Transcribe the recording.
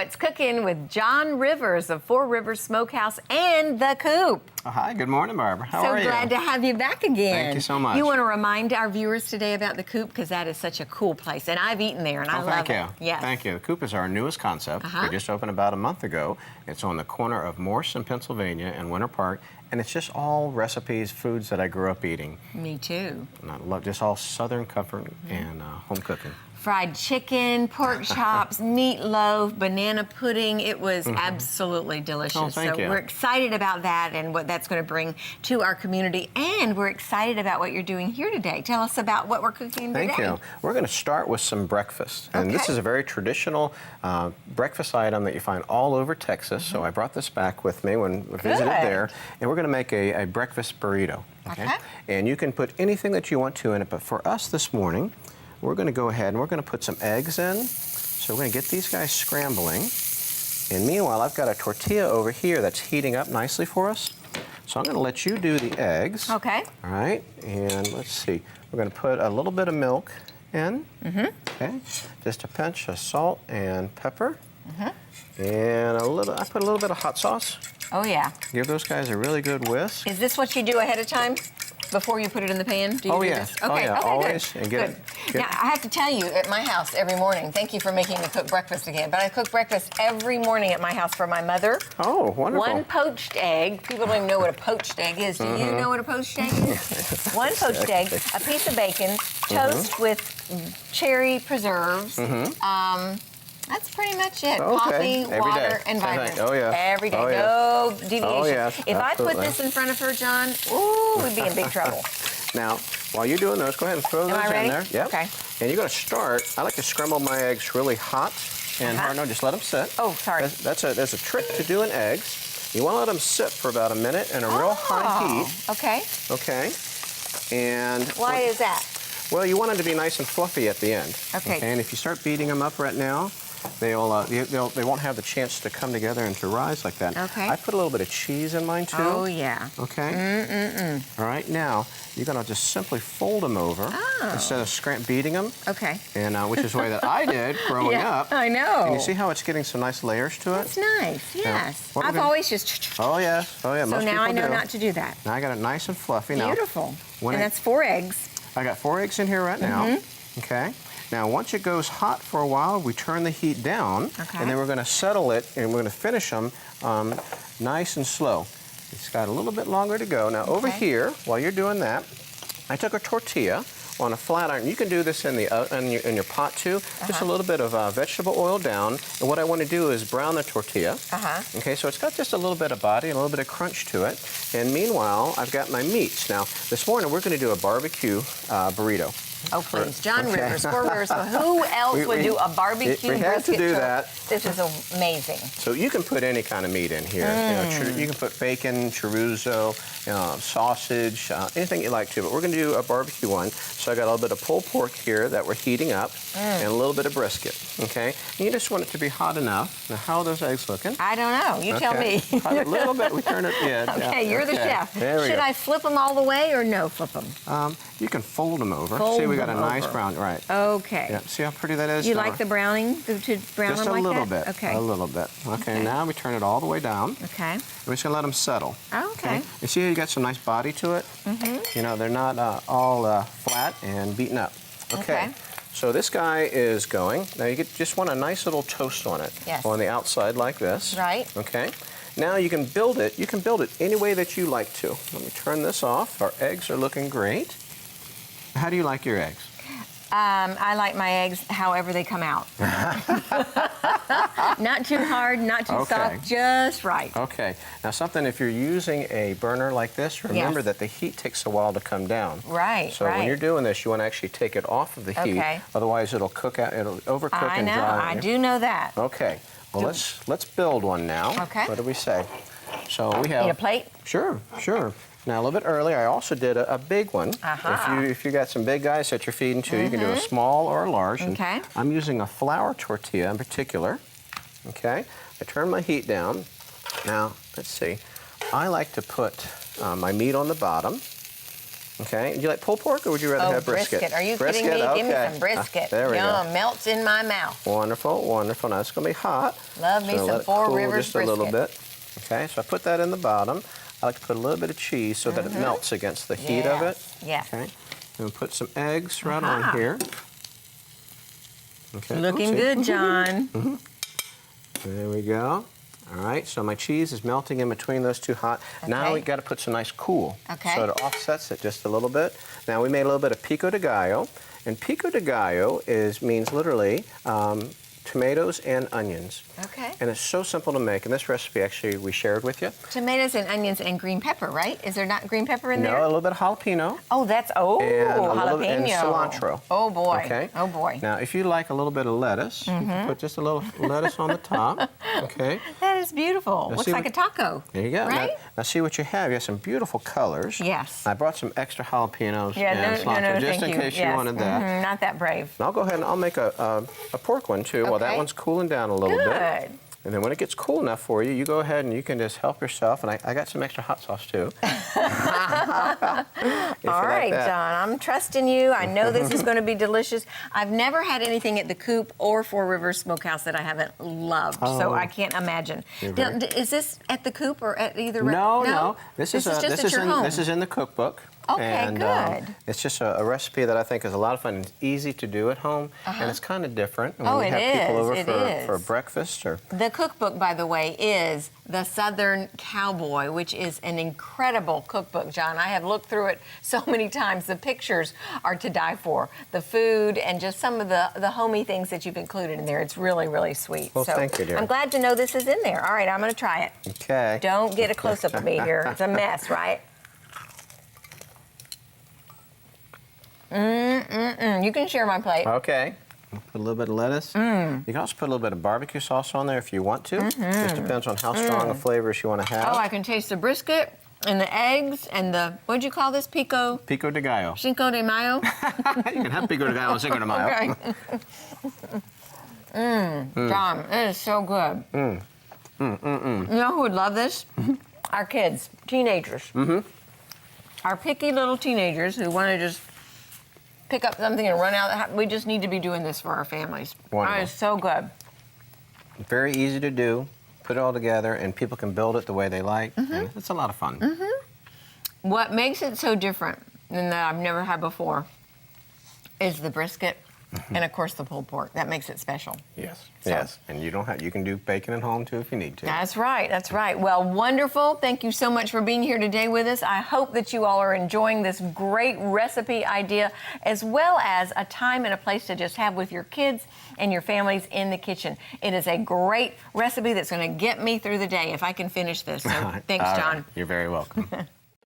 What's Cooking with John Rivers of Four Rivers Smokehouse and The Coop. Oh, hi, good morning, Barbara. How are you? So glad to have you back again. Thank you so much. You want to remind our viewers today about The Coop because that is such a cool place, and I've eaten there and I love it. Thank you. Yes. Thank you. The Coop is our newest concept. We just opened about a month ago. It's on the corner of Morse and Pennsylvania and Winter Park, and it's just all recipes, foods that I grew up eating. Me too. And I love just all Southern comfort and home cooking. Fried chicken, pork chops, meatloaf, banana pudding. It was absolutely delicious. Oh, thank you. We're excited about that and what that's going to bring to our community. And we're excited about what you're doing here today. Tell us about what we're cooking today. Thank you. We're going to start with some breakfast. And this is a very traditional breakfast item that you find all over Texas. So I brought this back with me when we visited there. And we're going to make a breakfast burrito. Okay? And you can put anything that you want to in it. But for us this morning, we're going to go ahead and we're going to put some eggs in. So we're going to get these guys scrambling. And meanwhile, I've got a tortilla over here that's heating up nicely for us. So I'm going to let you do the eggs. Okay. All right. And let's see. We're going to put a little bit of milk in. Okay. Just a pinch of salt and pepper. And I put a little bit of hot sauce. Oh, yeah. Give those guys a really good whisk. Is this what you do ahead of time? Before you put it in the pan? Do you do this? Okay, always. Good. And get Good. Now, I have to tell you, at my house every morning, thank you for making me cook breakfast again, but I cook breakfast every morning at my house for my mother. Oh, wonderful. One poached egg. People don't even know what a poached egg is. Do you know what a poached egg is? One poached egg, a piece of bacon, toast with cherry preserves. That's pretty much it. Coffee, water, and vitamins. Oh, yeah. Every day. Oh, yeah. No deviation. Oh, yes. If I put this in front of her, John, ooh, we'd be in big trouble. Now, while you're doing those, go ahead and throw those in there. Yep. Okay. And you're going to start. I like to scramble my eggs really hot and hard. No, just let them sit. Oh, sorry. There's a trick to doing eggs. You want to let them sit for about a minute in a real high heat. Okay. Okay. And why is that? Well, you want them to be nice and fluffy at the end. Okay. And if you start beating them up right now, they won't have the chance to come together and to rise like that. Okay. I put a little bit of cheese in mine too. Oh, yeah. Okay. All right, now you're gonna just simply fold them over instead of beating them. Okay. And which is the way that I did growing up. I know. And you see how it's getting some nice layers to it? That's nice. Yes. Now, I've always just. Oh yes. Oh yeah. So most now I people know do. not to do that. Now I got it nice and fluffy. Beautiful. Now, and that's 4 eggs. I got 4 eggs in here right now. Okay. Now, once it goes hot for a while, we turn the heat down, and then we're going to settle it, and we're going to finish them nice and slow. It's got a little bit longer to go. Now, over here, while you're doing that, I took a tortilla on a flat iron. You can do this in your pot too. Just a little bit of vegetable oil down, and what I want to do is brown the tortilla. Okay, so it's got just a little bit of body, a little bit of crunch to it. And meanwhile, I've got my meats. Now, this morning we're going to do a barbecue burrito. Oh, please. John Rivers, Four Rivers. Who else would do a barbecue We had to do that. This is amazing. So you can put any kind of meat in here. You can put bacon, chorizo, sausage, anything you like to. But we're going to do a barbecue one. So I got a little bit of pulled pork here that we're heating up, and a little bit of brisket. Okay. And you just want it to be hot enough. Now, how are those eggs looking? I don't know. You tell me. A little bit. We turn it. Okay, you're the chef. There we go. Should I flip them all the way or no flip them? You can fold them over. Fold See, we got a them nice over. brown. Right. Okay. Yeah. See how pretty that is? You like the browning? To brown just them like that? Just a little bit. Okay. A little bit. Okay. Now we turn it all the way down. Okay. We're just gonna let them settle. Okay. You see how you got some nice body to it? You know, they're not all flat and beaten up. Okay. So this guy is going. Now you just want a nice little toast on it. Yes. On the outside like this. Right. Okay. Now you can build it. You can build it any way that you like to. Let me turn this off. Our eggs are looking great. How do you like your eggs? I like my eggs however they come out. Not too hard, not too soft, just right. Okay. Now something, if you're using a burner like this, remember that the heat takes a while to come down. Right, So when you're doing this, you want to actually take it off of the heat. Otherwise it'll cook out, it'll overcook and dry. I do know that. Okay. Well, let's build one now. Okay. What do we say? So we have... Need a plate? Sure, sure. Now, a little bit earlier, I also did a big one. If you got some big guys that you're feeding to, you can do a small or a large. Okay. And I'm using a flour tortilla in particular. Okay. I turn my heat down. Now, let's see. I like to put my meat on the bottom. Okay. Do you like pulled pork or would you rather have brisket? Are you kidding me? Okay. Give me some brisket. There we Yum, go. melts in my mouth. Wonderful, wonderful. Now it's going to be hot. Love me So some let it Four cool Rivers just a little brisket. bit. Okay, so I put that in the bottom. I like to put a little bit of cheese so that it melts against the heat of it. Yes. Okay. And put some eggs right on here. Okay. Looking good, John. There we go. All right, so my cheese is melting in between those two hot. Now we got to put some nice cool. Okay. So it offsets it just a little bit. Now we made a little bit of pico de gallo. And pico de gallo means literally tomatoes and onions. Okay. And it's so simple to make. And this recipe actually we shared with you. Tomatoes and onions and green pepper, right? Is there not green pepper in No, there? a little bit of jalapeno. Oh, that's, And a little jalapeno. bit, and cilantro. Oh, boy. Okay. Oh, boy. Now, if you like a little bit of lettuce, you can put just a little lettuce on the top. Okay. That is beautiful. Now Looks see like a taco. There you go. Right? Now see what you have. You have some beautiful colors. Yes. I brought some extra jalapenos Yeah, and no, cilantro just thank in you. case Yes. you wanted that. Mhm, not that brave. And I'll go ahead and I'll make a pork one too. While that Okay. one's cooling down a little bit. Good. And then when it gets cool enough for you, you go ahead and you can just help yourself. And I got some extra hot sauce too. All right, John, I'm trusting you. I know this is going to be delicious. I've never had anything at the Coop or Four Rivers Smokehouse that I haven't loved, so I can't imagine. Now, is this at the Coop or at either? No. This is just at your home. This is in the cookbook. Okay, and, good. It's just a recipe that I think is a lot of fun. It's easy to do at home, and it's kind of different. When Oh, you it have people is, over it for is. breakfast or The cookbook, by the way, is The Southern Cowboy, which is an incredible cookbook, John. I have looked through it so many times. The pictures are to die for. The food and just some of the homey things that you've included in there. It's really, really sweet. Well, so thank you, dear. I'm glad to know this is in there. All right, I'm going to try it. Okay. Don't get a close-up of me here. It's a mess, right? You can share my plate. Okay. Put a little bit of lettuce. You can also put a little bit of barbecue sauce on there if you want to. Just depends on how strong of flavors you want to have. Oh, I can taste the brisket and the eggs and the, what'd you call this? Pico Pico de gallo. Cinco de Mayo? You can have pico de gallo and Cinco de Mayo. Okay. John, it is so good. You know who would love this? Our kids, teenagers. Our picky little teenagers who want to just pick up something and run out. We just need to be doing this for our families. Wonderful. It is so good. Very easy to do. Put it all together, and people can build it the way they like. And it's a lot of fun. What makes it so different than that I've never had before is the brisket and, of course, the pulled pork. That makes it special. Yes. So- Yes. And you don't have. You can do bacon at home too if you need to. That's right. That's right. Well, wonderful. Thank you so much for being here today with us. I hope that you all are enjoying this great recipe idea, as well as a time and a place to just have with your kids and your families in the kitchen. It is a great recipe that's going to get me through the day if I can finish this. So thanks, All right. John. You're very welcome.